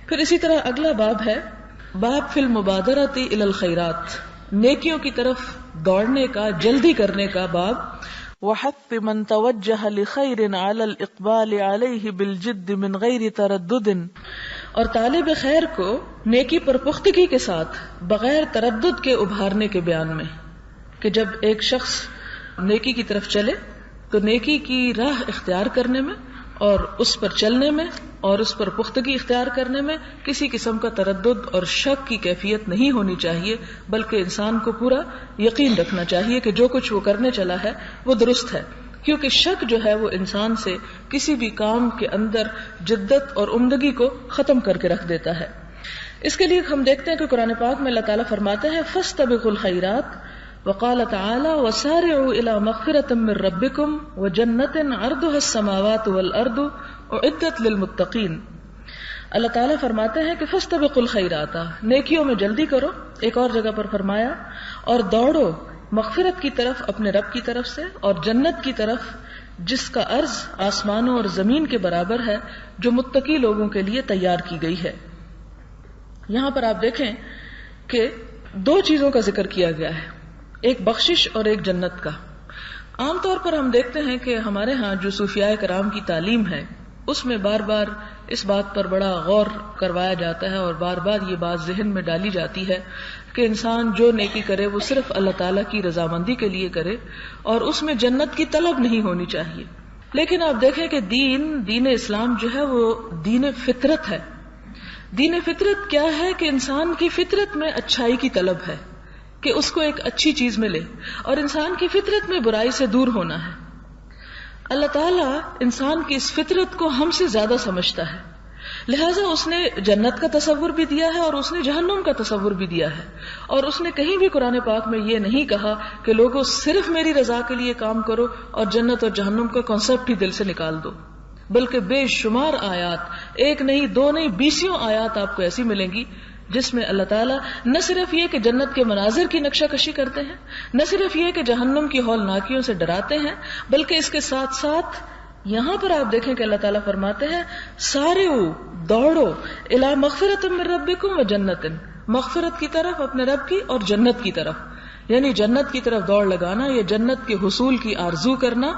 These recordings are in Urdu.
پھر اسی طرح اگلا باب ہے باب فی المبادرۃ الی الخیرات، نیکیوں کی طرف دوڑنے کا، جلدی کرنے کا باب. وحث من توجہ لخیر علی الاقبال علیہ بالجد من غیر تردد، اور طالب خیر کو نیکی پر پختگی کے ساتھ بغیر تردد کے ابھارنے کے بیان میں کہ جب ایک شخص نیکی کی طرف چلے تو نیکی کی راہ اختیار کرنے میں اور اس پر چلنے میں اور اس پر پختگی اختیار کرنے میں کسی قسم کا تردد اور شک کی کیفیت نہیں ہونی چاہیے، بلکہ انسان کو پورا یقین رکھنا چاہیے کہ جو کچھ وہ کرنے چلا ہے وہ درست ہے، کیونکہ شک جو ہے وہ انسان سے کسی بھی کام کے اندر جدت اور عمدگی کو ختم کر کے رکھ دیتا ہے. اس کے لیے ہم دیکھتے ہیں کہ قرآن پاک میں اللہ تعالیٰ فرماتے ہیں فاستبقوا الخیرات، وقال تعالی وسارعوا الى مغفرۃ من ربکم وجنۃ عرضها السماوات والارض اعدت للمتقین. اللہ تعالیٰ فرماتے ہیں کہ فاستبقوا الخیرات، نیکیوں میں جلدی کرو. ایک اور جگہ پر فرمایا اور دوڑو مغفرت کی طرف اپنے رب کی طرف سے اور جنت کی طرف جس کا عرض آسمانوں اور زمین کے برابر ہے، جو متقی لوگوں کے لیے تیار کی گئی ہے. یہاں پر آپ دیکھیں کہ دو چیزوں کا ذکر کیا گیا ہے، ایک بخشش اور ایک جنت کا. عام طور پر ہم دیکھتے ہیں کہ ہمارے ہاں جو صوفیاء کرام کی تعلیم ہے اس میں بار بار اس بات پر بڑا غور کروایا جاتا ہے اور بار بار یہ بات ذہن میں ڈالی جاتی ہے کہ انسان جو نیکی کرے وہ صرف اللہ تعالیٰ کی رضامندی کے لیے کرے اور اس میں جنت کی طلب نہیں ہونی چاہیے. لیکن آپ دیکھیں کہ دین اسلام جو ہے وہ دین فطرت ہے. دین فطرت کیا ہے کہ انسان کی فطرت میں اچھائی کی طلب ہے کہ اس کو ایک اچھی چیز ملے، اور انسان کی فطرت میں برائی سے دور ہونا ہے. اللہ تعالیٰ انسان کی اس فطرت کو ہم سے زیادہ سمجھتا ہے، لہٰذا اس نے جنت کا تصور بھی دیا ہے اور اس نے جہنم کا تصور بھی دیا ہے. اور اس نے کہیں بھی قرآن پاک میں یہ نہیں کہا کہ لوگوں صرف میری رضا کے لیے کام کرو اور جنت اور جہنم کا کانسیپٹ ہی دل سے نکال دو، بلکہ بے شمار آیات، ایک نہیں دو نہیں 20 آیات آپ کو ایسی ملیں گی جس میں اللہ تعالیٰ نہ صرف یہ کہ جنت کے مناظر کی نقشہ کشی کرتے ہیں، نہ صرف یہ کہ جہنم کی ہولناکیوں سے ڈراتے ہیں، بلکہ اس کے ساتھ ساتھ یہاں پر آپ دیکھیں کہ اللہ تعالیٰ فرماتے ہیں سارعوا، دوڑو، الی مغفرۃ من ربکم وجنۃ، مغفرت کی طرف اپنے رب کی اور جنت کی طرف، یعنی جنت کی طرف دوڑ لگانا یا جنت کے حصول کی آرزو کرنا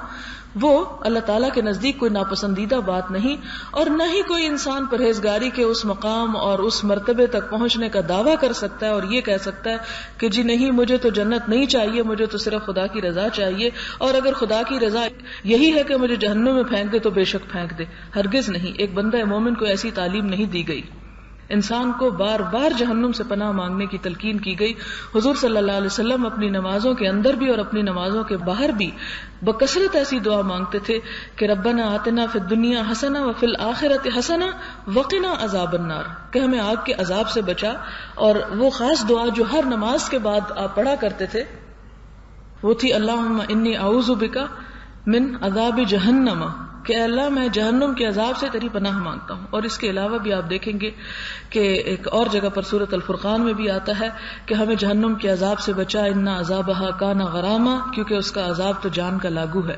وہ اللہ تعالیٰ کے نزدیک کوئی ناپسندیدہ بات نہیں، اور نہ ہی کوئی انسان پرہیزگاری کے اس مقام اور اس مرتبے تک پہنچنے کا دعویٰ کر سکتا ہے اور یہ کہہ سکتا ہے کہ جی نہیں، مجھے تو جنت نہیں چاہیے، مجھے تو صرف خدا کی رضا چاہیے، اور اگر خدا کی رضا یہی ہے کہ مجھے جہنم میں پھینک دے تو بے شک پھینک دے. ہرگز نہیں، ایک بندہ مومن کو ایسی تعلیم نہیں دی گئی. انسان کو بار بار جہنم سے پناہ مانگنے کی تلقین کی گئی. حضور صلی اللہ علیہ وسلم اپنی نمازوں کے اندر بھی اور اپنی نمازوں کے باہر بھی بکثرت ایسی دعا مانگتے تھے کہ ربنا آتنا فی الدنیا حسنہ وفی الآخرۃ حسنہ وقنا عذاب النار، کہ ہمیں آگ کے عذاب سے بچا. اور وہ خاص دعا جو ہر نماز کے بعد آپ پڑھا کرتے تھے وہ تھی اللہم انی اعوذ بک من عذاب جہنم، کہ اللہ میں جہنم کے عذاب سے تیری پناہ مانگتا ہوں. اور اس کے علاوہ بھی آپ دیکھیں گے کہ ایک اور جگہ پر سورۃ الفرقان میں بھی آتا ہے کہ ہمیں جہنم کے عذاب سے بچا، ان عذابہا کان غراما، کیونکہ اس کا عذاب تو جان کا لاگو ہے.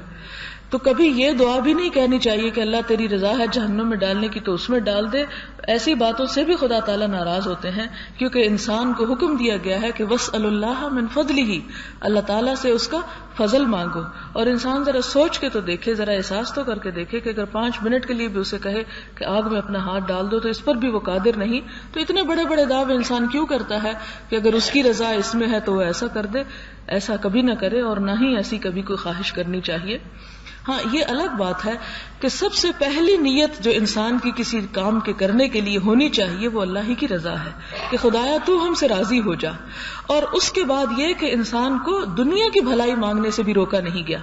تو کبھی یہ دعا بھی نہیں کہنی چاہیے کہ اللہ تیری رضا ہے جہنم میں ڈالنے کی تو اس میں ڈال دے. ایسی باتوں سے بھی خدا تعالیٰ ناراض ہوتے ہیں، کیونکہ انسان کو حکم دیا گیا ہے کہ واسأل اللہ من فضلہ، اللہ تعالیٰ سے اس کا فضل مانگو. اور انسان ذرا سوچ کے تو دیکھے، ذرا احساس تو کر کے دیکھے کہ اگر 5 منٹ کے لیے بھی اسے کہے کہ آگ میں اپنا ہاتھ ڈال دو تو اس پر بھی وہ قادر نہیں، تو اتنے بڑے بڑے دعوے انسان کیوں کرتا ہے کہ اگر اس کی رضا اس میں ہے تو وہ ایسا کر دے. ایسا کبھی نہ کرے اور نہ ہی ایسی کبھی کوئی خواہش کرنی چاہیے. ہاں یہ الگ بات ہے کہ سب سے پہلی نیت جو انسان کی کسی کام کے کرنے کے لیے ہونی چاہیے وہ اللہ ہی کی رضا ہے کہ خدایا تو ہم سے راضی ہو جا. اور اس کے بعد یہ کہ انسان کو دنیا کی بھلائی مانگنے سے بھی روکا نہیں گیا،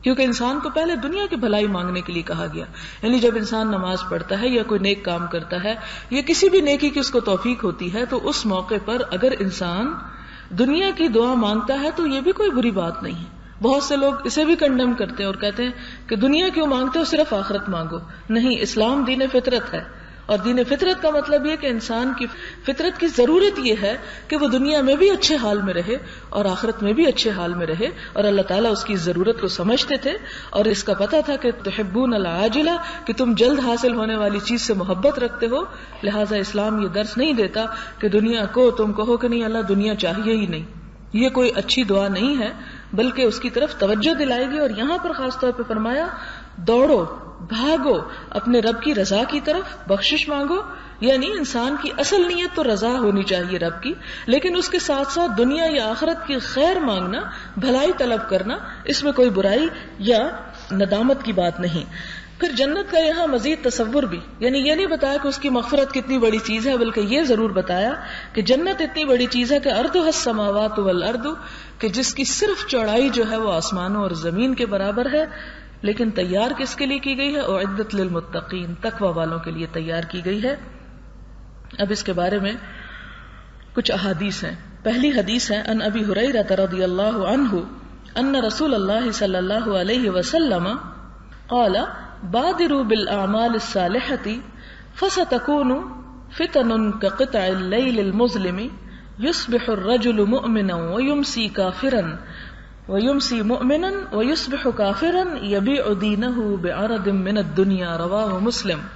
کیونکہ انسان کو پہلے دنیا کی بھلائی مانگنے کے لیے کہا گیا. یعنی جب انسان نماز پڑھتا ہے یا کوئی نیک کام کرتا ہے یا کسی بھی نیکی کی اس کو توفیق ہوتی ہے تو اس موقع پر اگر انسان دنیا کی دعا مانگتا ہے تو یہ بھی کوئی بری بات نہیں ہے. بہت سے لوگ اسے بھی کنڈم کرتے ہیں اور کہتے ہیں کہ دنیا کیوں مانگتے ہو، صرف آخرت مانگو. نہیں، اسلام دین فطرت ہے اور دین فطرت کا مطلب یہ کہ انسان کی فطرت کی ضرورت یہ ہے کہ وہ دنیا میں بھی اچھے حال میں رہے اور آخرت میں بھی اچھے حال میں رہے، اور اللہ تعالیٰ اس کی ضرورت کو سمجھتے تھے اور اس کا پتہ تھا کہ تحبون العاجلہ، کہ تم جلد حاصل ہونے والی چیز سے محبت رکھتے ہو، لہٰذا اسلام یہ درس نہیں دیتا کہ دنیا کو تم کہو کہ نہیں اللہ دنیا چاہیے ہی نہیں، یہ کوئی اچھی دعا نہیں ہے، بلکہ اس کی طرف توجہ دلائے گی۔ اور یہاں پر خاص طور پہ فرمایا دوڑو، بھاگو اپنے رب کی رضا کی طرف، بخشش مانگو، یعنی انسان کی اصل نیت تو رضا ہونی چاہیے رب کی، لیکن اس کے ساتھ ساتھ دنیا یا آخرت کی خیر مانگنا، بھلائی طلب کرنا، اس میں کوئی برائی یا ندامت کی بات نہیں۔ پھر جنت کا یہاں مزید تصور بھی، یعنی یہ نہیں بتایا کہ اس کی مغفرت کتنی بڑی چیز ہے، بلکہ یہ ضرور بتایا کہ جنت اتنی بڑی چیز ہے کہ ارضها السماوات والارض، کہ جس کی صرف چوڑائی جو ہے وہ آسمانوں اور زمین کے برابر ہے، لیکن تیار کس کے لیے کی گئی ہے؟ اعدت للمتقین، تقوی والوں کے لیے تیار کی گئی ہے۔ اب اس کے بارے میں کچھ احادیث ہیں۔ پہلی حدیث ہے ان ابی ہریرہ رضی اللہ عنہ ان رسول اللہ صلی اللہ علیہ وسلم قال بادروا بالاعمال الصالحة فستكون فتن كقطع الليل المظلم يصبح الرجل مؤمنا ويمسي كافرا ويمسي مؤمنا ويصبح كافرا يبيع دينه بعرض من الدنيا، رواه مسلم۔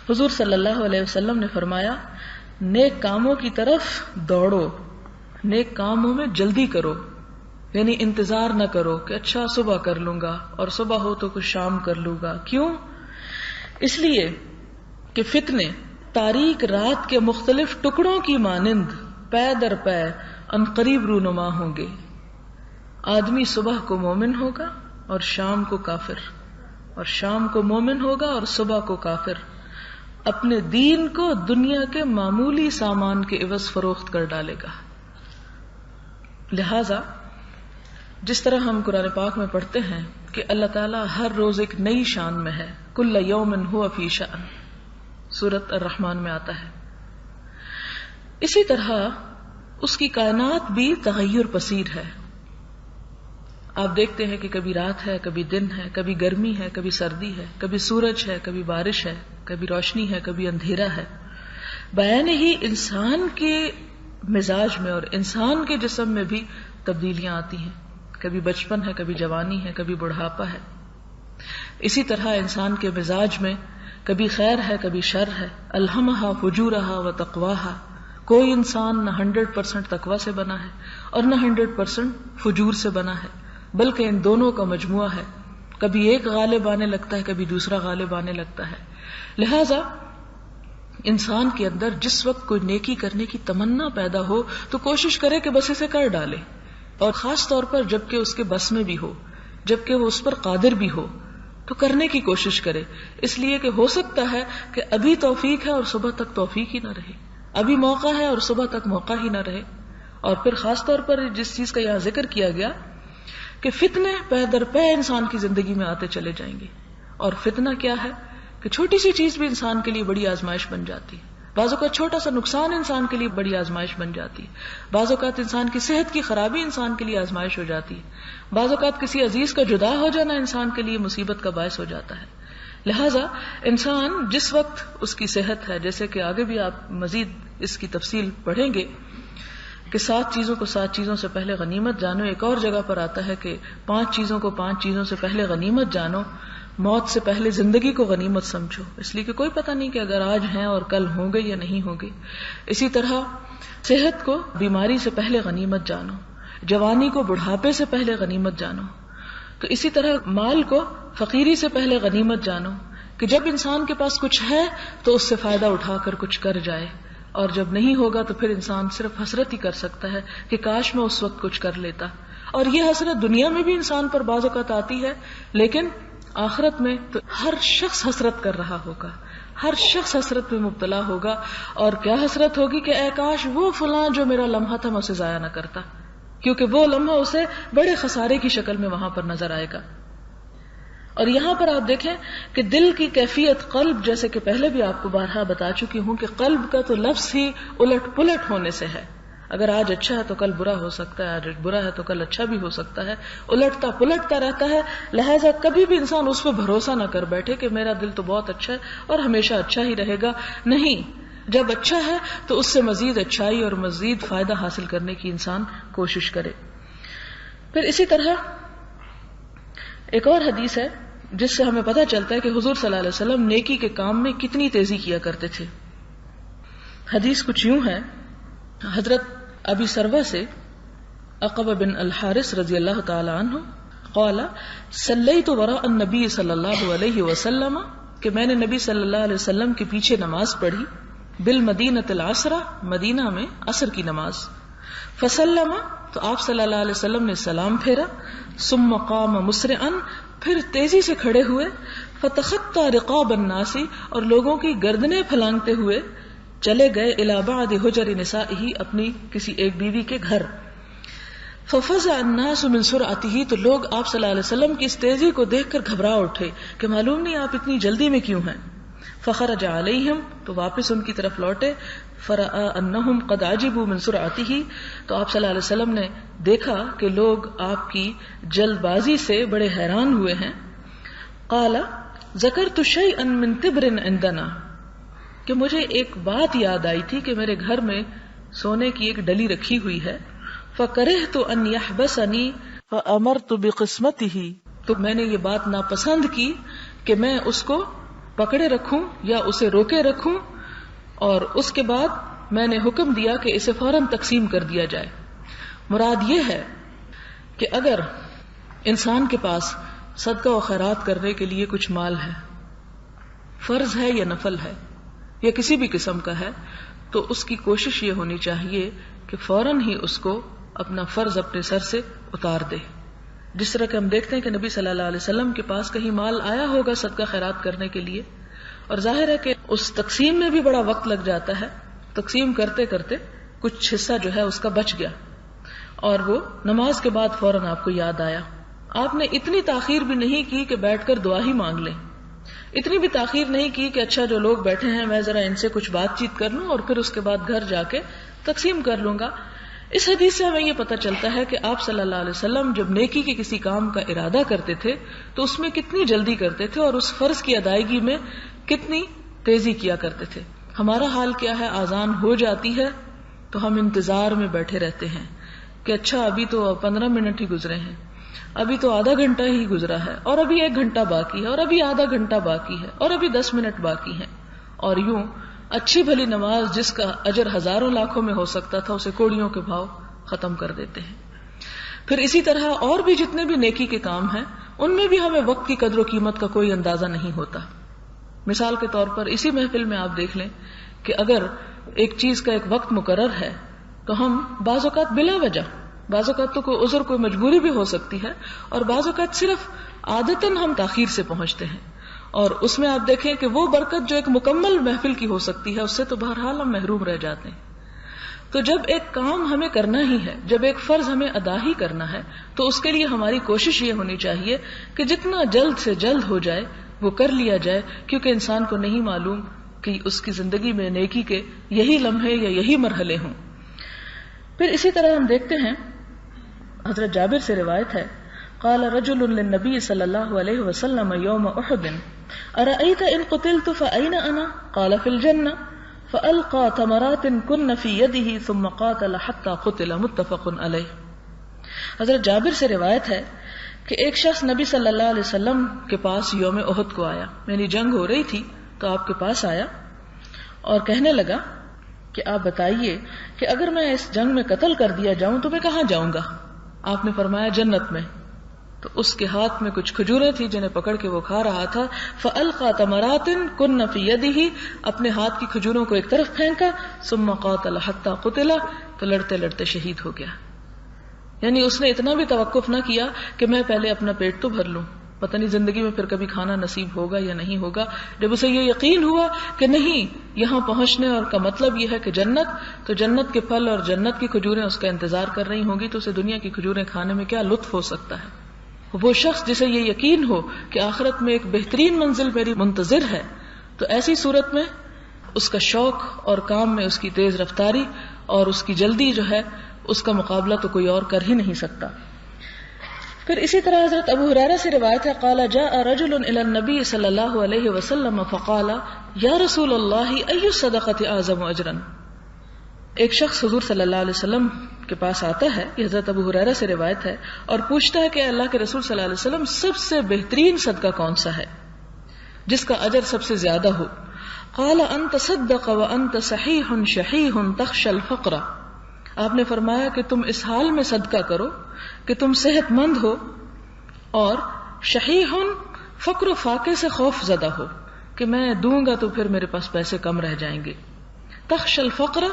حضور صلی اللہ علیہ وسلم نے فرمایا نیک کاموں کی طرف دوڑو، نیک کاموں میں جلدی کرو، یعنی انتظار نہ کرو کہ اچھا صبح کر لوں گا اور صبح ہو تو کچھ شام کر لوں گا۔ کیوں؟ اس لیے کہ فتنے تاریک رات کے مختلف ٹکڑوں کی مانند پے در پے عنقریب رونما ہوں گے۔ آدمی صبح کو مومن ہوگا اور شام کو کافر، اور شام کو مومن ہوگا اور صبح کو کافر، اپنے دین کو دنیا کے معمولی سامان کے عوض فروخت کر ڈالے گا۔ لہذا جس طرح ہم قرآن پاک میں پڑھتے ہیں کہ اللہ تعالیٰ ہر روز ایک نئی شان میں ہے، کل یوم ہوا فی شأن، سورۃ الرحمن میں آتا ہے، اسی طرح اس کی کائنات بھی تغیر پذیر ہے۔ آپ دیکھتے ہیں کہ کبھی رات ہے، کبھی دن ہے، کبھی گرمی ہے، کبھی سردی ہے، کبھی سورج ہے، کبھی بارش ہے، کبھی روشنی ہے، کبھی اندھیرا ہے۔ بیان ہی انسان کے مزاج میں اور انسان کے جسم میں بھی تبدیلیاں آتی ہیں، کبھی بچپن ہے، کبھی جوانی ہے، کبھی بڑھاپا ہے۔ اسی طرح انسان کے مزاج میں کبھی خیر ہے، کبھی شر ہے۔ الہمہا فجورہا و تقواہا، کوئی انسان نہ 100% تقوی سے بنا ہے اور نہ 100% فجور سے بنا ہے، بلکہ ان دونوں کا مجموعہ ہے۔ کبھی ایک غالب آنے لگتا ہے، کبھی دوسرا غالب آنے لگتا ہے۔ لہذا انسان کے اندر جس وقت کوئی نیکی کرنے کی تمنا پیدا ہو تو کوشش کرے کہ بس اسے کر ڈالے، اور خاص طور پر جبکہ اس کے بس میں بھی ہو، جبکہ وہ اس پر قادر بھی ہو تو کرنے کی کوشش کرے، اس لیے کہ ہو سکتا ہے کہ ابھی توفیق ہے اور صبح تک توفیق ہی نہ رہے، ابھی موقع ہے اور صبح تک موقع ہی نہ رہے۔ اور پھر خاص طور پر جس چیز کا یہاں ذکر کیا گیا کہ فتنے پے در پے انسان کی زندگی میں آتے چلے جائیں گے، اور فتنہ کیا ہے کہ چھوٹی سی چیز بھی انسان کے لیے بڑی آزمائش بن جاتی ہے، بعض اوقات چھوٹا سا نقصان انسان کے لیے بڑی آزمائش بن جاتی ہے، بعض اوقات انسان کی صحت کی خرابی انسان کے لیے آزمائش ہو جاتی ہے، بعض اوقات کسی عزیز کا جدا ہو جانا انسان کے لیے مصیبت کا باعث ہو جاتا ہے۔ لہٰذا انسان جس وقت اس کی صحت ہے، جیسے کہ آگے بھی آپ مزید اس کی تفصیل پڑھیں گے کہ 7 چیزوں کو 7 چیزوں سے پہلے غنیمت جانو، ایک اور جگہ پر آتا ہے کہ 5 چیزوں کو 5 چیزوں سے پہلے غنیمت جانو، موت سے پہلے زندگی کو غنیمت سمجھو، اس لیے کہ کوئی پتہ نہیں کہ اگر آج ہیں اور کل ہوں گے یا نہیں ہوں گے۔ اسی طرح صحت کو بیماری سے پہلے غنیمت جانو، جوانی کو بڑھاپے سے پہلے غنیمت جانو، تو اسی طرح مال کو فقیری سے پہلے غنیمت جانو کہ جب انسان کے پاس کچھ ہے تو اس سے فائدہ اٹھا کر کچھ کر جائے، اور جب نہیں ہوگا تو پھر انسان صرف حسرت ہی کر سکتا ہے کہ کاش میں اس وقت کچھ کر لیتا۔ اور یہ حسرت دنیا میں بھی انسان پر بعض اوقات آتی ہے، لیکن آخرت میں تو ہر شخص حسرت کر رہا ہوگا، ہر شخص حسرت میں مبتلا ہوگا، اور کیا حسرت ہوگی کہ اے کاش وہ فلاں جو میرا لمحہ تھا میں اسے ضائع نہ کرتا، کیونکہ وہ لمحہ اسے بڑے خسارے کی شکل میں وہاں پر نظر آئے گا۔ اور یہاں پر آپ دیکھیں کہ دل کی کیفیت قلب، جیسے کہ پہلے بھی آپ کو بارہا بتا چکی ہوں کہ قلب کا تو لفظ ہی الٹ پلٹ ہونے سے ہے۔ اگر آج اچھا ہے تو کل برا ہو سکتا ہے، آج برا ہے تو کل اچھا بھی ہو سکتا ہے، الٹتا پلٹتا رہتا ہے. لہٰذا کبھی بھی انسان اس پہ بھروسہ نہ کر بیٹھے کہ میرا دل تو بہت اچھا ہے اور ہمیشہ اچھا ہی رہے گا. نہیں، جب اچھا ہے تو اس سے مزید اچھائی اور مزید فائدہ حاصل کرنے کی انسان کوشش کرے. پھر اسی طرح ایک اور حدیث ہے جس سے ہمیں پتہ چلتا ہے کہ حضور صلی اللہ علیہ وسلم نیکی کے کام میں کتنی تیزی کیا کرتے تھے. حدیث کچھ یوں ہے، حضرت ابی سروہ سے عقبہ بن الحارث رضی اللہ تعالی عنہ قال صلیت وراء النبی صلی اللہ علیہ وسلم، کہ میں نے نبی صلی اللہ علیہ وسلم کے پیچھے نماز پڑھی، بالمدینۃ العصر، مدینہ میں عصر کی نماز. فسلم، تو آپ صلی اللہ علیہ وسلم نے سلام پھیرا. ثم قام مسرعا، پھر تیزی سے کھڑے ہوئے. فتخطى رقاب الناس، اور لوگوں کی گردنیں پھلانگتے ہوئے چلے گئے الی بعض حجر نسائہ، اپنی کسی ایک بیوی کے گھر. ففزع الناس من سرعته، تو لوگ آپ صلی اللہ علیہ وسلم کی اس تیزی کو دیکھ کر گھبرا اٹھے کہ معلوم نہیں آپ اتنی جلدی میں کیوں ہیں. فخرج علیہم، تو واپس ان کی طرف لوٹے. فرأى انہم قد عجبوا من سرعته، تو آپ صلی اللہ علیہ وسلم نے دیکھا کہ لوگ آپ کی جلد بازی سے بڑے حیران ہوئے ہیں. قال ذکرت شیئا من تبر عندنا، کہ مجھے ایک بات یاد آئی تھی کہ میرے گھر میں سونے کی ایک ڈلی رکھی ہوئی ہے. فَكَرِهْتُ أَنْ يَحْبَسَنِي فَأَمَرْتُ بِقِسْمَتِهِ، تو میں نے یہ بات ناپسند کی کہ میں اس کو پکڑے رکھوں یا اسے روکے رکھوں، اور اس کے بعد میں نے حکم دیا کہ اسے فوراً تقسیم کر دیا جائے. مراد یہ ہے کہ اگر انسان کے پاس صدقہ و خیرات کرنے کے لیے کچھ مال ہے، فرض ہے یا نفل ہے یا کسی بھی قسم کا ہے، تو اس کی کوشش یہ ہونی چاہیے کہ فوراً ہی اس کو اپنا فرض اپنے سر سے اتار دے. جس طرح کہ ہم دیکھتے ہیں کہ نبی صلی اللہ علیہ وسلم کے پاس کہیں مال آیا ہوگا صدقہ خیرات کرنے کے لیے، اور ظاہر ہے کہ اس تقسیم میں بھی بڑا وقت لگ جاتا ہے. تقسیم کرتے کرتے کچھ حصہ جو ہے اس کا بچ گیا، اور وہ نماز کے بعد فوراً آپ کو یاد آیا. آپ نے اتنی تاخیر بھی نہیں کی کہ بیٹھ کر دعا ہی مانگ لیں، اتنی بھی تاخیر نہیں کی کہ اچھا جو لوگ بیٹھے ہیں میں ذرا ان سے کچھ بات چیت کر لوں اور پھر اس کے بعد گھر جا کے تقسیم کر لوں گا. اس حدیث سے ہمیں یہ پتہ چلتا ہے کہ آپ صلی اللہ علیہ وسلم جب نیکی کے کسی کام کا ارادہ کرتے تھے تو اس میں کتنی جلدی کرتے تھے اور اس فرض کی ادائیگی میں کتنی تیزی کیا کرتے تھے. ہمارا حال کیا ہے؟ آذان ہو جاتی ہے تو ہم انتظار میں بیٹھے رہتے ہیں کہ اچھا ابھی تو 15 منٹ ہی گزرے ہیں، ابھی تو آدھا گھنٹہ ہی گزرا ہے، اور ابھی 1 گھنٹہ باقی ہے، اور ابھی آدھا گھنٹہ باقی ہے، اور ابھی 10 منٹ باقی ہیں. اور یوں اچھی بھلی نماز جس کا اجر ہزاروں لاکھوں میں ہو سکتا تھا اسے کوڑیوں کے بھاؤ ختم کر دیتے ہیں. پھر اسی طرح اور بھی جتنے بھی نیکی کے کام ہیں ان میں بھی ہمیں وقت کی قدر و قیمت کا کوئی اندازہ نہیں ہوتا. مثال کے طور پر اسی محفل میں آپ دیکھ لیں کہ اگر ایک چیز کا ایک وقت مقرر ہے تو ہم بعض اوقات بلا وجہ، بعض اوقات تو کوئی عذر کوئی مجبوری بھی ہو سکتی ہے، اور بعض اوقات صرف عادتاً ہم تاخیر سے پہنچتے ہیں، اور اس میں آپ دیکھیں کہ وہ برکت جو ایک مکمل محفل کی ہو سکتی ہے اس سے تو بہرحال ہم محروم رہ جاتے ہیں. تو جب ایک کام ہمیں کرنا ہی ہے، جب ایک فرض ہمیں ادا ہی کرنا ہے، تو اس کے لیے ہماری کوشش یہ ہونی چاہیے کہ جتنا جلد سے جلد ہو جائے وہ کر لیا جائے، کیونکہ انسان کو نہیں معلوم کہ اس کی زندگی میں نیکی کے یہی لمحے یا یہی مرحلے ہوں. پھر اسی طرح ہم دیکھتے ہیں حضرت جابر سے روایت ہے، قال رجل للنبي صلى الله عليه وسلم يوم احد ارأيت ان قتلت فأين انا؟ قال في الجنة. فألقى تمرات كن في يده ثم قاتل حتى قتل. متفق علیہ. حضرت جابر سے روایت ہے کہ ایک شخص نبی صلی اللہ علیہ وسلم کے پاس یوم احد کو آیا، یعنی جنگ ہو رہی تھی تو آپ کے پاس آیا اور کہنے لگا کہ آپ بتائیے کہ اگر میں اس جنگ میں قتل کر دیا جاؤں تو میں کہاں جاؤں گا؟ آپ نے فرمایا جنت میں. تو اس کے ہاتھ میں کچھ کھجوریں تھی جنہیں پکڑ کے وہ کھا رہا تھا. فَأَلْقَى تَمَرَاتٍ كُنَّ فِي يَدِهِ، اپنے ہاتھ کی کھجوروں کو ایک طرف پھینکا. ثُمَّ قَاتَلَ حَتَّى قُتِلَ، تو لڑتے لڑتے شہید ہو گیا. یعنی اس نے اتنا بھی توقف نہ کیا کہ میں پہلے اپنا پیٹ تو بھر لوں، پتہ نہیں زندگی میں پھر کبھی کھانا نصیب ہوگا یا نہیں ہوگا. جب اسے یہ یقین ہوا کہ نہیں، یہاں پہنچنے اور کا مطلب یہ ہے کہ جنت، تو جنت کے پھل اور جنت کی کھجوریں اس کا انتظار کر رہی ہوں گی، تو اسے دنیا کی کھجوریں کھانے میں کیا لطف ہو سکتا ہے. وہ شخص جسے یہ یقین ہو کہ آخرت میں ایک بہترین منزل میری منتظر ہے، تو ایسی صورت میں اس کا شوق اور کام میں اس کی تیز رفتاری اور اس کی جلدی جو ہے اس کا مقابلہ تو کوئی اور کر ہی نہیں سکتا. پھر اسی طرح حضرت ابو ہریرہ سے روایت ہے قال جاء رجل الى النبي صلی اللہ علیہ وسلم فقال یا رسول اللہ ای الصدقۃ اعظم اجرا. ایک شخص حضور صلی اللہ علیہ وسلم کے پاس آتا ہے، یہ حضرت ابو ہریرہ سے روایت ہے، اور پوچھتا ہے کہ اللہ کے رسول صلی اللہ علیہ وسلم سب سے بہترین صدقہ کون سا ہے جس کا اجر سب سے زیادہ ہو؟ قال ان تصدق وانت صحیح شحیح تخشى الفقر. آپ نے فرمایا کہ تم اس حال میں صدقہ کرو کہ تم صحت مند ہو اور شحیح فقر و فاقے سے خوف زدہ ہو کہ میں دوں گا تو پھر میرے پاس پیسے کم رہ جائیں گے. تخشى الفقر،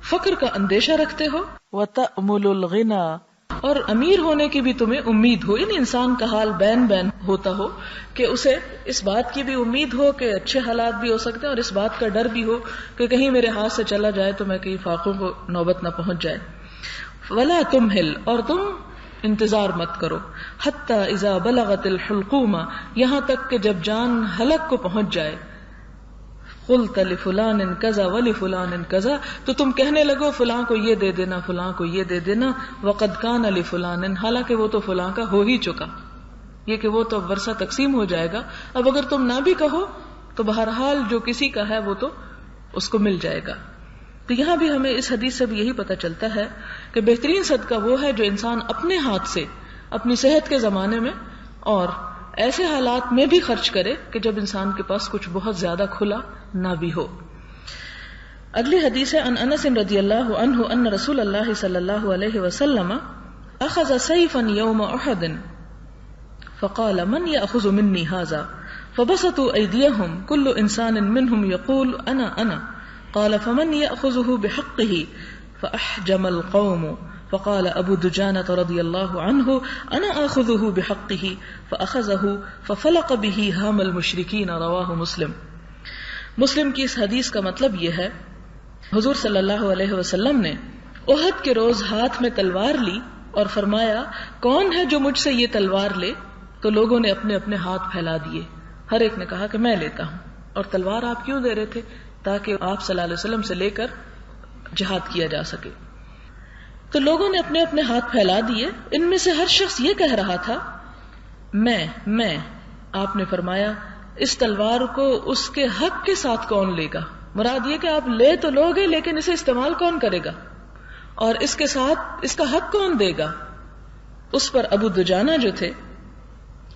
فقر کا اندیشہ رکھتے ہو، وتأمل الغنى، اور امیر ہونے کی بھی تمہیں امید ہو. یعنی انسان کا حال بین بین ہوتا ہو کہ اسے اس بات کی بھی امید ہو کہ اچھے حالات بھی ہو سکتے ہیں اور اس بات کا ڈر بھی ہو کہ کہیں میرے ہاتھ سے چلا جائے تو میں کہیں فاقوں کو نوبت نہ پہنچ جائے. ولا تمہل، اور تم انتظار مت کرو، حتی اذا بلغت الحلقوم، یہاں تک کہ جب جان حلق کو پہنچ جائے. قلت لفلان کذا ولفلان کذا، تو تم کہنے لگو فلاں کو یہ دے دینا، فلاں کو یہ دے دینا. وقد کان لفلان، حالانکہ وہ تو فلاں کا ہو ہی چکا، یہ کہ وہ تو ورثہ تقسیم ہو جائے گا. اب اگر تم نہ بھی کہو تو بہرحال جو کسی کا ہے وہ تو اس کو مل جائے گا. تو یہاں بھی ہمیں اس حدیث سے بھی یہی پتہ چلتا ہے کہ بہترین صدقہ وہ ہے جو انسان اپنے ہاتھ سے اپنی صحت کے زمانے میں اور ایسے حالات میں بھی خرچ کرے کہ جب انسان کے پاس کچھ بہت زیادہ کھلا نہ بھی ہو. اگلی حدیث ہے ان انس رضی اللہ عنہ ان رسول اللہ صلی اللہ علیہ وسلم اخذ سیفا یوم احد فقال من یأخذ منی هذا فبسطوا ایدیہم کل انسان منہم یقول انا قال فمن یأخذه بحقه فاحجم القوم فقال ابو دجانة رضی اللہ عنہ انا آخذه بحقه فاخذه ففلق به هام المشرکین. رواہ مسلم. مسلم کی اس حدیث کا مطلب یہ ہے حضور صلی اللہ علیہ وسلم نے احد کے روز ہاتھ میں تلوار لی اور فرمایا کون ہے جو مجھ سے یہ تلوار لے؟ تو لوگوں نے اپنے اپنے ہاتھ پھیلا دیے، ہر ایک نے کہا کہ میں لیتا ہوں. اور تلوار آپ کیوں دے رہے تھے؟ تاکہ آپ صلی اللہ علیہ وسلم سے لے کر جہاد کیا جا سکے. تو لوگوں نے اپنے اپنے ہاتھ پھیلا دیے. ان میں سے ہر شخص یہ کہہ رہا تھا میں. آپ نے فرمایا اس تلوار کو اس کے حق کے ساتھ کون لے گا؟ مراد یہ کہ آپ لے تو لوگے لیکن اسے استعمال کون کرے گا اور اس کے ساتھ اس کا حق کون دے گا؟ اس پر ابو دجانہ جو تھے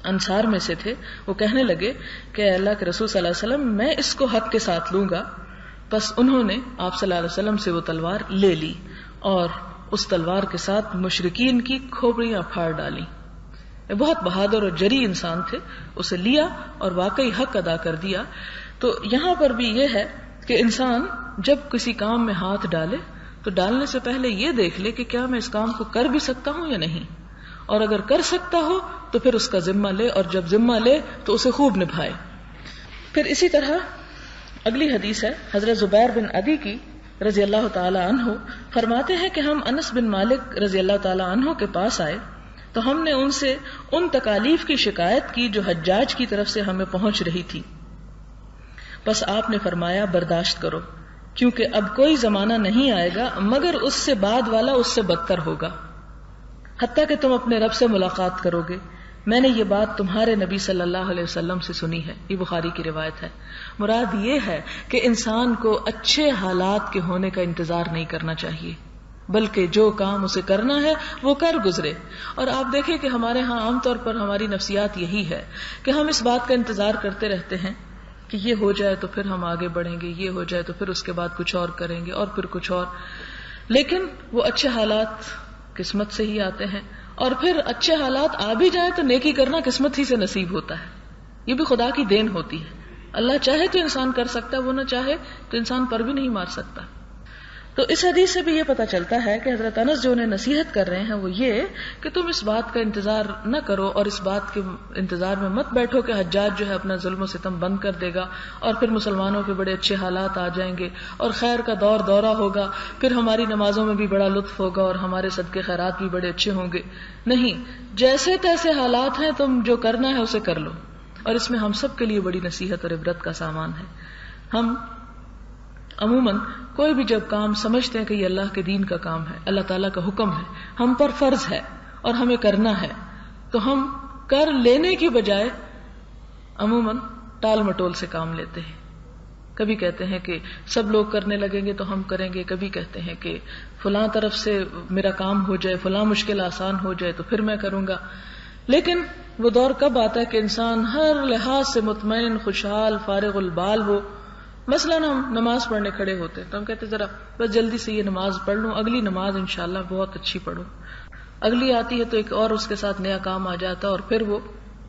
انصار میں سے تھے، وہ کہنے لگے کہ اللہ کے رسول صلی اللہ علیہ وسلم میں اس کو حق کے ساتھ لوں گا. بس انہوں نے آپ صلی اللہ علیہ وسلم سے وہ تلوار لے لی اور اس تلوار کے ساتھ مشرکین کی کھوپڑیاں پھاڑ ڈالی. بہت بہادر اور جری انسان تھے، اسے لیا اور واقعی حق ادا کر دیا. تو یہاں پر بھی یہ ہے کہ انسان جب کسی کام میں ہاتھ ڈالے تو ڈالنے سے پہلے یہ دیکھ لے کہ کیا میں اس کام کو کر بھی سکتا ہوں یا نہیں، اور اگر کر سکتا ہو تو پھر اس کا ذمہ لے، اور جب ذمہ لے تو اسے خوب نبھائے. پھر اسی طرح اگلی حدیث ہے حضرت زبیر بن عدی کی رضی اللہ تعالی عنہ، فرماتے ہیں کہ ہم انس بن مالک رضی اللہ تعالی عنہ کے پاس آئے تو ہم نے ان سے ان تکالیف کی شکایت کی جو حجاج کی طرف سے ہمیں پہنچ رہی تھی. بس آپ نے فرمایا برداشت کرو، کیونکہ اب کوئی زمانہ نہیں آئے گا مگر اس سے بعد والا اس سے بدتر ہوگا، حتیٰ کہ تم اپنے رب سے ملاقات کرو گے. میں نے یہ بات تمہارے نبی صلی اللہ علیہ وسلم سے سنی ہے. یہ بخاری کی روایت ہے. مراد یہ ہے کہ انسان کو اچھے حالات کے ہونے کا انتظار نہیں کرنا چاہیے، بلکہ جو کام اسے کرنا ہے وہ کر گزرے. اور آپ دیکھیں کہ ہمارے ہاں عام طور پر ہماری نفسیات یہی ہے کہ ہم اس بات کا انتظار کرتے رہتے ہیں کہ یہ ہو جائے تو پھر ہم آگے بڑھیں گے، یہ ہو جائے تو پھر اس کے بعد کچھ اور کریں گے اور پھر کچھ اور. لیکن وہ اچھے حالات قسمت سے ہی آتے ہیں، اور پھر اچھے حالات آ بھی جائے تو نیکی کرنا قسمت ہی سے نصیب ہوتا ہے. یہ بھی خدا کی دین ہوتی ہے. اللہ چاہے تو انسان کر سکتا ہے، وہ نہ چاہے تو انسان پر بھی نہیں مار سکتا. تو اس حدیث سے بھی یہ پتہ چلتا ہے کہ حضرت انس جو انہیں نصیحت کر رہے ہیں وہ یہ کہ تم اس بات کا انتظار نہ کرو اور اس بات کے انتظار میں مت بیٹھو کہ حجاج جو ہے اپنا ظلم و ستم بند کر دے گا اور پھر مسلمانوں کے بڑے اچھے حالات آ جائیں گے اور خیر کا دورہ ہوگا، پھر ہماری نمازوں میں بھی بڑا لطف ہوگا اور ہمارے صدقے خیرات بھی بڑے اچھے ہوں گے. نہیں، جیسے تیسے حالات ہیں، تم جو کرنا ہے اسے کر لو. اور اس میں ہم سب کے لیے بڑی نصیحت اور عبرت کا سامان ہے. ہم عموماً کوئی بھی جب کام سمجھتے ہیں کہ یہ اللہ کے دین کا کام ہے، اللہ تعالیٰ کا حکم ہے، ہم پر فرض ہے اور ہمیں کرنا ہے، تو ہم کر لینے کی بجائے عموماً ٹال مٹول سے کام لیتے ہیں. کبھی کہتے ہیں کہ سب لوگ کرنے لگیں گے تو ہم کریں گے، کبھی کہتے ہیں کہ فلاں طرف سے میرا کام ہو جائے، فلاں مشکل آسان ہو جائے تو پھر میں کروں گا. لیکن وہ دور کب آتا ہے کہ انسان ہر لحاظ سے مطمئن، خوشحال، فارغ البال ہو. مثلاً ہم نماز پڑھنے کھڑے ہوتے ہیں تو ہم کہتے ہیں ذرا بس جلدی سے یہ نماز پڑھ لوں، اگلی نماز انشاءاللہ بہت اچھی پڑھوں. اگلی آتی ہے تو ایک اور اس کے ساتھ نیا کام آ جاتا ہے اور پھر وہ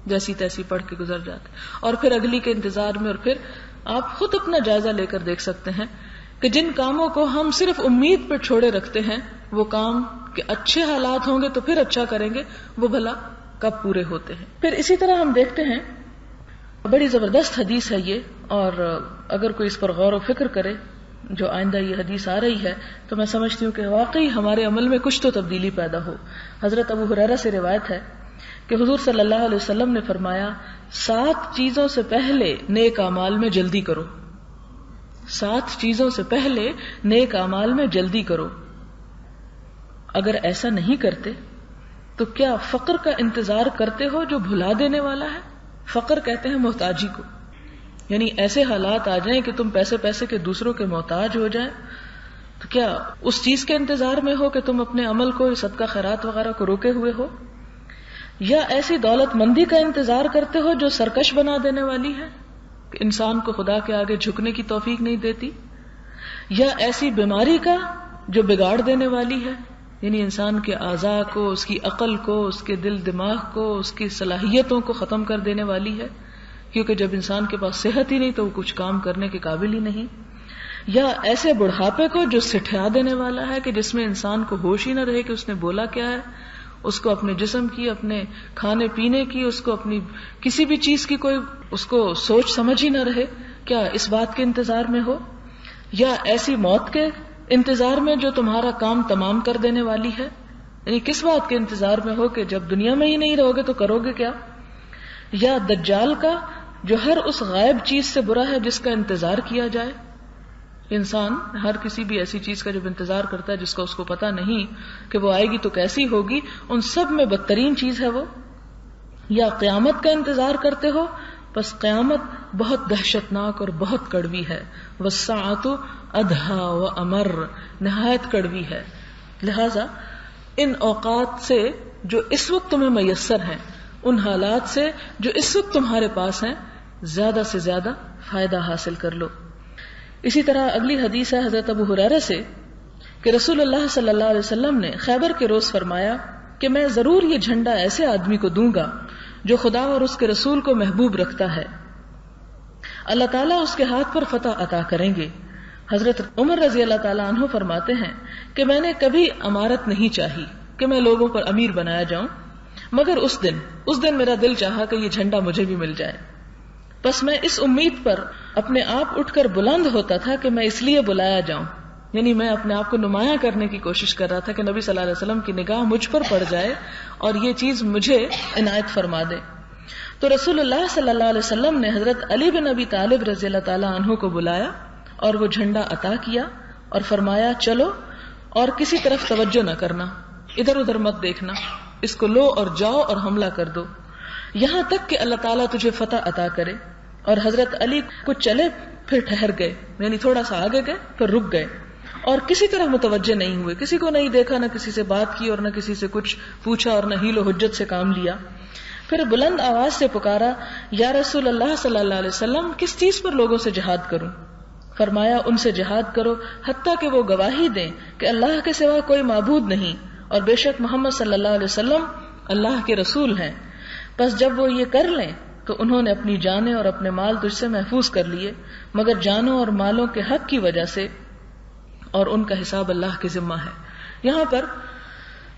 جیسی تیسی پڑھ کے گزر جاتا ہے، اور پھر اگلی کے انتظار میں. اور پھر آپ خود اپنا جائزہ لے کر دیکھ سکتے ہیں کہ جن کاموں کو ہم صرف امید پر چھوڑے رکھتے ہیں وہ کام کہ اچھے حالات ہوں گے تو پھر اچھا کریں گے، وہ بھلا کب پورے ہوتے ہیں. پھر اسی طرح ہم دیکھتے ہیں، بڑی زبردست حدیث ہے یہ، اور اگر کوئی اس پر غور و فکر کرے جو آئندہ یہ حدیث آ رہی ہے تو میں سمجھتی ہوں کہ واقعی ہمارے عمل میں کچھ تو تبدیلی پیدا ہو. حضرت ابو ہریرہ سے روایت ہے کہ حضور صلی اللہ علیہ وسلم نے فرمایا 7 چیزوں سے پہلے نیک اعمال میں جلدی کرو. 7 چیزوں سے پہلے نیک اعمال میں جلدی کرو. اگر ایسا نہیں کرتے تو کیا فقر کا انتظار کرتے ہو جو بھلا دینے والا ہے؟ فقر کہتے ہیں محتاجی کو، یعنی ایسے حالات آ جائیں کہ تم پیسے کے دوسروں کے محتاج ہو جائیں، تو کیا اس چیز کے انتظار میں ہو کہ تم اپنے عمل کو، صدقہ خیرات وغیرہ کو روکے ہوئے ہو؟ یا ایسی دولت مندی کا انتظار کرتے ہو جو سرکش بنا دینے والی ہے، کہ انسان کو خدا کے آگے جھکنے کی توفیق نہیں دیتی؟ یا ایسی بیماری کا جو بگاڑ دینے والی ہے، یعنی انسان کے اعضاء کو، اس کی عقل کو، اس کے دل دماغ کو، اس کی صلاحیتوں کو ختم کر دینے والی ہے، کیونکہ جب انسان کے پاس صحت ہی نہیں تو وہ کچھ کام کرنے کے قابل ہی نہیں. یا ایسے بڑھاپے کو جو سٹھیا دینے والا ہے کہ جس میں انسان کو ہوش ہی نہ رہے کہ اس نے بولا کیا ہے، اس کو اپنے جسم کی، اپنے کھانے پینے کی، اس کو اپنی کسی بھی چیز کی کوئی اس کو سوچ سمجھ ہی نہ رہے. کیا اس بات کے انتظار میں ہو؟ یا ایسی موت کے انتظار میں جو تمہارا کام تمام کر دینے والی ہے؟ یعنی کس بات کے انتظار میں ہو کہ جب دنیا میں ہی نہیں رہو گے تو کرو گے کیا؟ یا دجال کا جو ہر اس غائب چیز سے برا ہے جس کا انتظار کیا جائے. انسان ہر کسی بھی ایسی چیز کا جب انتظار کرتا ہے جس کا اس کو پتا نہیں کہ وہ آئے گی تو کیسی ہوگی، ان سب میں بدترین چیز ہے وہ. یا قیامت کا انتظار کرتے ہو، بس قیامت بہت دہشتناک اور بہت کڑوی ہے. وَالسَّاعَةُ أَدْهَى وَأَمَرُّ، نہایت کڑوی ہے. لہذا ان اوقات سے جو اس وقت تمہیں میسر ہیں، ان حالات سے جو اس وقت تمہارے پاس ہیں، زیادہ سے زیادہ فائدہ حاصل کر لو. اسی طرح اگلی حدیث ہے حضرت ابو ہریرہ سے کہ رسول اللہ صلی اللہ علیہ وسلم نے خیبر کے روز فرمایا کہ میں ضرور یہ جھنڈا ایسے آدمی کو دوں گا جو خدا اور اس کے رسول کو محبوب رکھتا ہے، اللہ تعالیٰ اس کے ہاتھ پر فتح عطا کریں گے. حضرت عمر رضی اللہ تعالیٰ عنہ فرماتے ہیں کہ میں نے کبھی امارت نہیں چاہی کہ میں لوگوں پر امیر بنایا جاؤں، مگر اس دن میرا دل چاہا کہ یہ جھنڈا مجھے بھی مل جائے. بس میں اس امید پر اپنے آپ اٹھ کر بلند ہوتا تھا کہ میں اس لیے بلایا جاؤں، یعنی میں اپنے آپ کو نمایاں کرنے کی کوشش کر رہا تھا کہ نبی صلی اللہ علیہ وسلم کی نگاہ مجھ پر پڑ جائے اور یہ چیز مجھے عنایت فرما دے. تو رسول اللہ صلی اللہ علیہ وسلم نے حضرت علی بن ابی طالب رضی اللہ تعالیٰ عنہ کو بلایا اور وہ جھنڈا عطا کیا اور فرمایا چلو اور کسی طرف توجہ نہ کرنا، ادھر ادھر مت دیکھنا، اس کو لو اور جاؤ اور حملہ کر دو یہاں تک کہ اللہ تعالیٰ تجھے فتح عطا کرے. اور حضرت علی کچھ چلے پھر ٹھہر گئے، یعنی تھوڑا سا آگے گئے پھر رک گئے اور کسی طرح متوجہ نہیں ہوئے، کسی کو نہیں دیکھا، نہ کسی سے بات کی اور نہ کسی سے کچھ پوچھا اور نہ حیل و حجت سے کام لیا. پھر بلند آواز سے پکارا یا رسول اللہ صلی اللہ علیہ وسلم کس چیز پر لوگوں سے جہاد کروں؟ فرمایا ان سے جہاد کرو حتیٰ کہ وہ گواہی دیں کہ اللہ کے سوا کوئی معبود نہیں اور بے شک محمد صلی اللہ علیہ وسلم اللہ کے رسول ہیں. بس جب وہ یہ کر لیں تو انہوں نے اپنی جانیں اور اپنے مال تجھ سے محفوظ کر لیے مگر جانوں اور مالوں کے حق کی وجہ سے، اور ان کا حساب اللہ کے ذمہ ہے. یہاں پر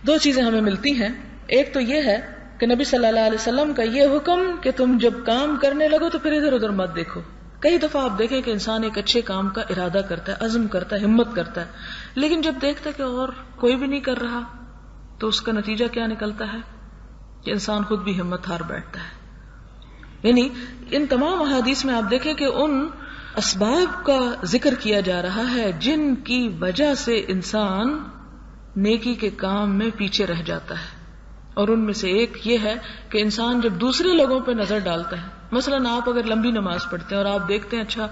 2 چیزیں ہمیں ملتی ہیں. ایک تو یہ ہے کہ نبی صلی اللہ علیہ وسلم کا یہ حکم کہ تم جب کام کرنے لگو تو پھر ادھر ادھر مت دیکھو. کئی دفعہ آپ دیکھیں کہ انسان ایک اچھے کام کا ارادہ کرتا ہے، عزم کرتا ہے، ہمت کرتا ہے، لیکن جب دیکھتا ہے کہ اور کوئی بھی نہیں کر رہا تو اس کا نتیجہ کیا نکلتا ہے کہ انسان خود بھی ہمت ہار بیٹھتا ہے. یعنی ان تمام احادیث میں آپ دیکھیں کہ ان اسباب کا ذکر کیا جا رہا ہے جن کی وجہ سے انسان نیکی کے کام میں پیچھے رہ جاتا ہے، اور ان میں سے ایک یہ ہے کہ انسان جب دوسرے لوگوں پہ نظر ڈالتا ہے، مثلاً آپ اگر لمبی نماز پڑھتے ہیں اور آپ دیکھتے ہیں اچھا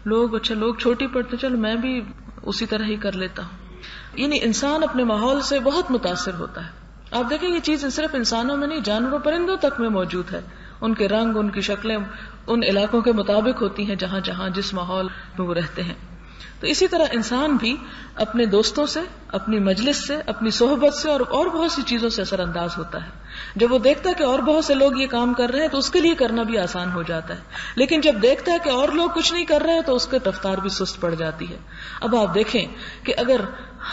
لوگ چھوٹی پڑھتے ہیں، چلو میں بھی اسی طرح ہی کر لیتا ہوں، یعنی انسان اپنے ماحول سے بہت متاثر ہوتا ہے. آپ دیکھیں یہ چیز صرف انسانوں میں نہیں، جانوروں پرندوں تک میں موجود ہے. ان کے رنگ، ان کی شکلیں ان علاقوں کے مطابق ہوتی ہیں جہاں جہاں جس ماحول میں وہ رہتے ہیں. تو اسی طرح انسان بھی اپنے دوستوں سے، اپنی مجلس سے، اپنی صحبت سے اور بہت سی چیزوں سے اثر انداز ہوتا ہے. جب وہ دیکھتا ہے کہ اور بہت سے لوگ یہ کام کر رہے ہیں تو اس کے لیے کرنا بھی آسان ہو جاتا ہے، لیکن جب دیکھتا ہے کہ اور لوگ کچھ نہیں کر رہے ہیں تو اس کی رفتار بھی سست پڑ جاتی ہے. اب آپ دیکھیں کہ اگر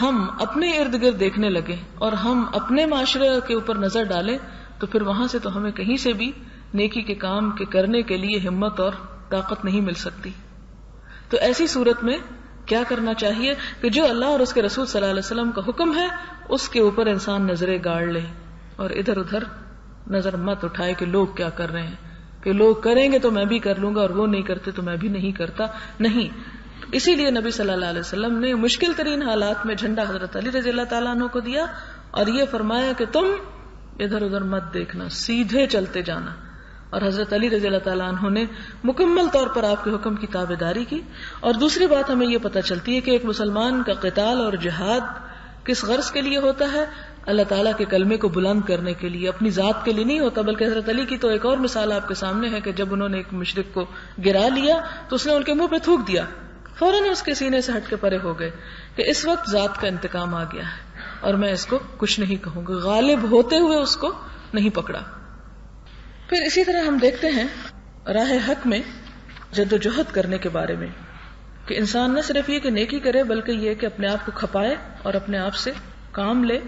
ہم اپنے ارد گرد دیکھنے لگے اور ہم اپنے معاشرے کے اوپر نظر ڈالیں تو پھر وہاں سے تو ہمیں کہیں سے بھی نیکی کے کام کے کرنے کے لیے ہمت اور طاقت نہیں مل سکتی. تو ایسی صورت میں کیا کرنا چاہیے کہ جو اللہ اور اس کے رسول صلی اللہ علیہ وسلم کا حکم ہے اس کے اوپر انسان نظریں گاڑ لے اور ادھر ادھر نظر مت اٹھائے کہ لوگ کیا کر رہے ہیں، کہ لوگ کریں گے تو میں بھی کر لوں گا اور وہ نہیں کرتے تو میں بھی نہیں کرتا. نہیں، اسی لیے نبی صلی اللہ علیہ وسلم نے مشکل ترین حالات میں جھنڈا حضرت علی رضی اللہ تعالیٰ عنہ کو دیا اور یہ فرمایا کہ تم ادھر ادھر مت دیکھنا، سیدھے چلتے جانا. اور حضرت علی رضی اللہ تعالیٰ عنہ نے مکمل طور پر آپ کے حکم کی تابعداری کی. اور دوسری بات ہمیں یہ پتہ چلتی ہے کہ ایک مسلمان کا قتال اور جہاد کس غرض کے لیے ہوتا ہے؟ اللہ تعالیٰ کے کلمے کو بلند کرنے کے لیے، اپنی ذات کے لیے نہیں ہوتا. بلکہ حضرت علی کی تو ایک اور مثال آپ کے سامنے ہے کہ جب انہوں نے ایک مشرک کو گرا لیا تو اس نے ان کے منہ پہ تھوک دیا، فوراً اس کے سینے سے ہٹ کے پرے ہو گئے کہ اس وقت ذات کا انتقام آ گیا ہے اور میں اس کو کچھ نہیں کہوں گا. غالب ہوتے ہوئے اس کو نہیں پکڑا. پھر اسی طرح ہم دیکھتے ہیں راہ حق میں جدوجہد کرنے کے بارے میں کہ انسان نہ صرف یہ کہ نیکی کرے بلکہ یہ کہ اپنے آپ کو کھپائے اور اپنے آپ سے کام لے.